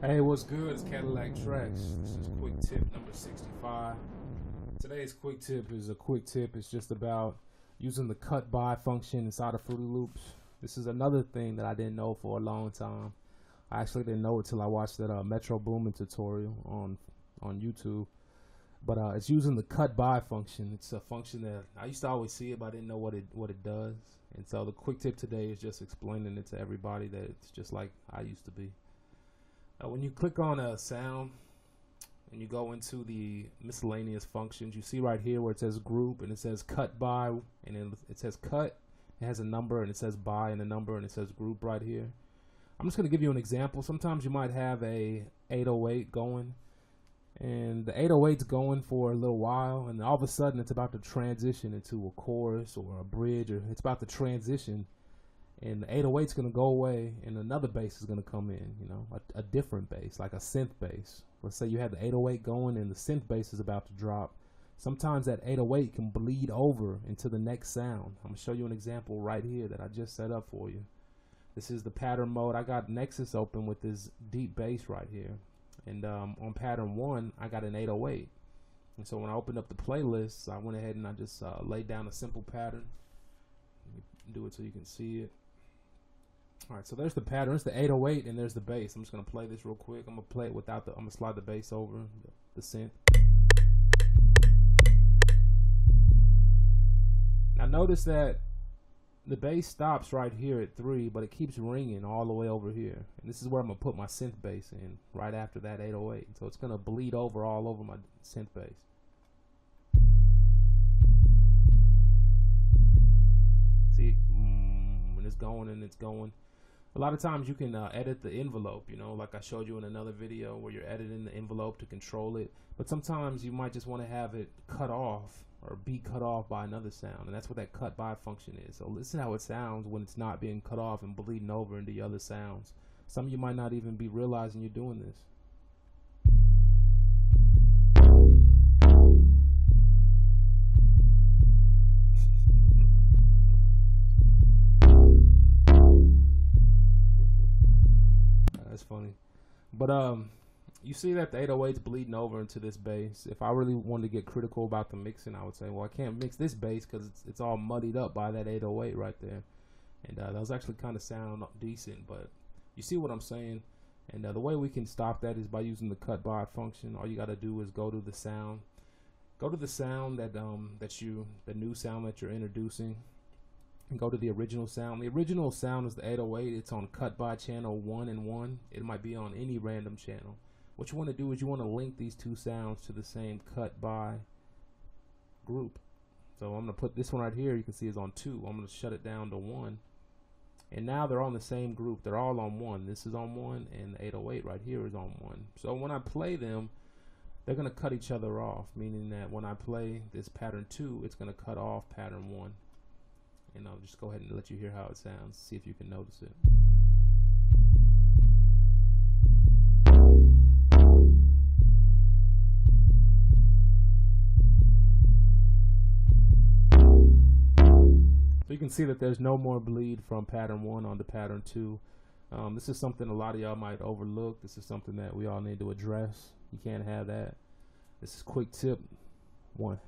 Hey, what's good? It's Cadillaktrackz. This is quick tip number 65. Today's quick tip is a quick tip. It's just about using the cut by function inside of Fruity Loops. This is another thing that I didn't know for a long time. I actually didn't know it till I watched that Metro Boomin tutorial on YouTube. But it's using the cut by function. It's a function that I used to always see it, but I didn't know what it does. And so the quick tip today is just explaining it to everybody that it's just like I used to be. When you click on a sound and you go into the miscellaneous functions, you see right here where it says group and it says cut by, and then it says cut, it has a number, and it says by and a number, and it says group right here. I'm just going to give you an example. Sometimes you might have a 808 going, and the 808's going for a little while, and all of a sudden it's about to transition into a chorus or a bridge, or it's about to transition, and the 808's going to go away and another bass is going to come in, you know, a different bass, like a synth bass. Let's say you have the 808 going and the synth bass is about to drop. Sometimes that 808 can bleed over into the next sound. I'm going to show you an example right here that I just set up for you. This is the pattern mode. I got Nexus open with this deep bass right here. And on pattern 1, I got an 808. And so when I opened up the playlist, I went ahead and I just laid down a simple pattern. Let me do it so you can see it. Alright, so there's the pattern, it's the 808, and there's the bass. I'm just going to play this real quick. I'm going to play it without I'm going to slide the bass over, the synth. Now notice that the bass stops right here at 3, but it keeps ringing all the way over here. And this is where I'm going to put my synth bass in, right after that 808. So it's going to bleed over all over my synth bass. See, when it's going and it's going. A lot of times you can edit the envelope, you know, like I showed you in another video where you're editing the envelope to control it. But sometimes you might just want to have it cut off or be cut off by another sound. And that's what that cut by function is. So listen how it sounds when it's not being cut off and bleeding over into the other sounds. Some of you might not even be realizing you're doing this. That's funny. But you see that the 808's bleeding over into this bass. If I really wanted to get critical about the mixing, I would say, well, I can't mix this bass because it's all muddied up by that 808 right there. And those actually kind of sound decent, but you see what I'm saying? And the way we can stop that is by using the cut by function. All you got to do is go to the sound. Go to the sound that the new sound that you're introducing, and go to the original sound. The original sound is the 808. It's on cut by channel 1 and 1. It might be on any random channel. What you want to do is you want to link these two sounds to the same cut by group. So I'm going to put this one right here. You can see it's on 2. I'm going to shut it down to 1. And now they're on the same group. They're all on 1. This is on 1 and the 808 right here is on 1. So when I play them, they're going to cut each other off, meaning that when I play this pattern 2, it's going to cut off pattern 1. And I'll just go ahead and let you hear how it sounds, see if you can notice it. So you can see that there's no more bleed from pattern 1 onto pattern 2. This is something a lot of y'all might overlook. This is something that we all need to address. You can't have that. This is quick tip 1.